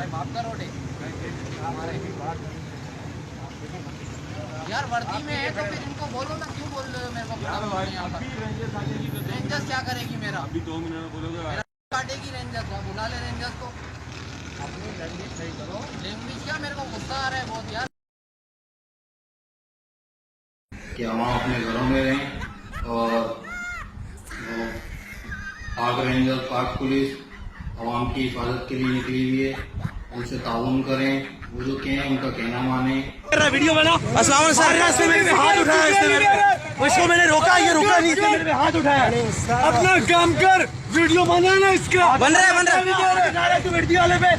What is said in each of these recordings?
हमारे बाप का रोड है यार, वर्दी में है तो फिर इनको बोलो ना, क्यों बोल रहे हो मेरे को? रेंजर्स क्या करेगी मेरा? अभी 2 मिनट में बोलोगे काटेगी रेंजर्स, बुला ले रेंजर्स को। अपनी लैंग्वेज सही करो। लैंग्वेज क्या, मेरे को गुस्सा आ रहा है बहुत यार। कि हम अपने घरों में रहें और पाक रेंजर, पाक पुलिस आवाम की हिफाजत के लिए निकली हुई है, उनसे ताउन करें, वो जो कहें उनका कहना माने। वीडियो बना अस्सलाम सर, रास्ते में हाथ उठाया इसने मेरे पे, इसको मैंने रोका, ये रुका नहीं, इसने मेरे पे हाथ उठाया। अपना काम कर, वीडियो बना ना इसका। बन रहा है तू वीडियो वाले पे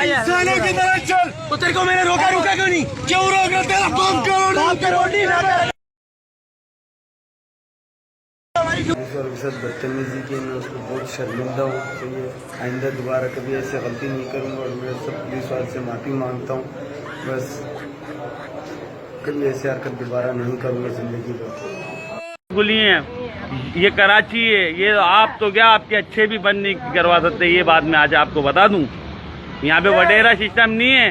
इंसानों की तरह चल। तो तेरे को मैंने रोका क्यों नहीं? क्यों रोका? तेरा काम करो ना और के साथ बदतमीजी की, मैं उसको बहुत शर्मिंदा हूँ। तो ये आइंदा दोबारा कभी ऐसे गलती नहीं करूँगा और मैं सब पुलिस वाले से माफ़ी मांगता हूँ। बस कभी ऐसे हरकत दोबारा नहीं करूँगा ज़िंदगी में। गोली है, ये कराची है, ये आप तो क्या आपके अच्छे भी बंद नहीं करवा सकते, ये बात मैं आज आपको बता दूं। यहाँ पे वडेरा सिस्टम नहीं है।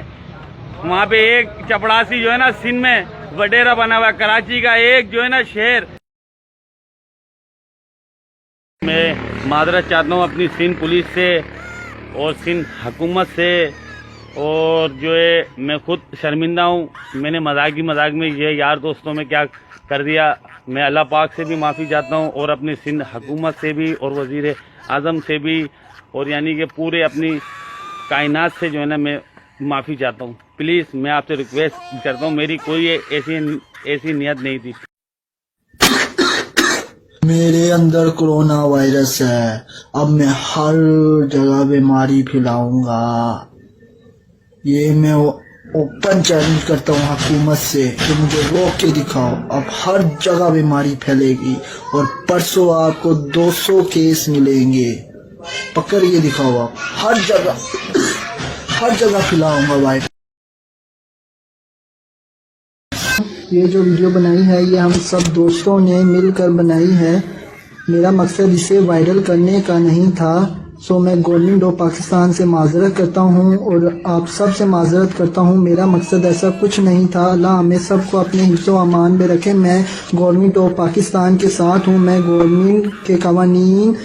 वहाँ पे एक चपड़ासी जो है ना सिंध में वडेरा बना हुआ है, कराची का एक जो है ना शहर। मैं माजरत चाहता हूँ अपनी सिंध पुलिस से और सिंध हुकूमत से, और जो है मैं खुद शर्मिंदा हूँ। मैंने मजाक में ये यार दोस्तों में क्या कर दिया। मैं अल्लाह पाक से भी माफ़ी चाहता हूँ और अपनी सिंध हुकूमत से भी और वज़ीर आज़म से भी, और यानी कि पूरे अपनी कायनात से जो है ना मैं माफ़ी चाहता हूँ। प्लीज़ मैं आपसे रिक्वेस्ट करता हूँ, मेरी कोई ऐसी नियत नहीं थी। मेरे अंदर कोरोना वायरस है, अब मैं हर जगह बीमारी फैलाऊंगा। ये मैं ओपन चैलेंज करता हूँ हुकूमत से कि मुझे रोक के दिखाओ। अब हर जगह बीमारी फैलेगी और परसों आपको 200 केस मिलेंगे। पकड़ के दिखाओ, आप हर जगह फैलाऊंगा भाई। ये जो वीडियो बनाई है ये हम सब दोस्तों ने मिलकर बनाई है। मेरा मकसद इसे वायरल करने का नहीं था। सो मैं गवर्नमेंट ऑफ पाकिस्तान से माजरत करता हूँ और आप सब से माजरत करता हूँ। मेरा मकसद ऐसा कुछ नहीं था। अल्लाह हमें सबको अपने हिफ्ज़ व अमान में रखे। मैं गवर्नमेंट ऑफ पाकिस्तान के साथ हूँ। मैं गवर्नमेंट के कवानीन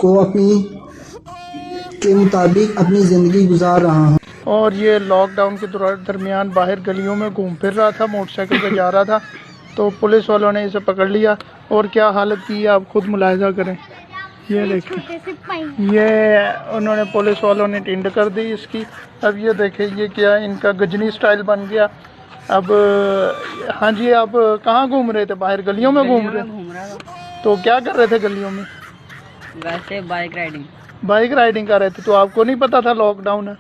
को के मुताबिक अपनी ज़िंदगी गुजार रहा हूँ। और ये लॉकडाउन के दरमियान बाहर गलियों में घूम फिर रहा था, मोटरसाइकिल पे जा रहा था, तो पुलिस वालों ने इसे पकड़ लिया और क्या हालत की है आप खुद मुलाहिजा करें। ये देखें, ये उन्होंने पुलिस वालों ने टिंड कर दी इसकी। अब ये देखें ये क्या इनका गजनी स्टाइल बन गया। अब हाँ जी, आप कहाँ घूम रहे थे? बाहर गलियों में घूम रहे तो क्या कर रहे थे गलियों में? वैसे बाइक राइडिंग कर रहे थे। तो आपको नहीं पता था लॉकडाउन है?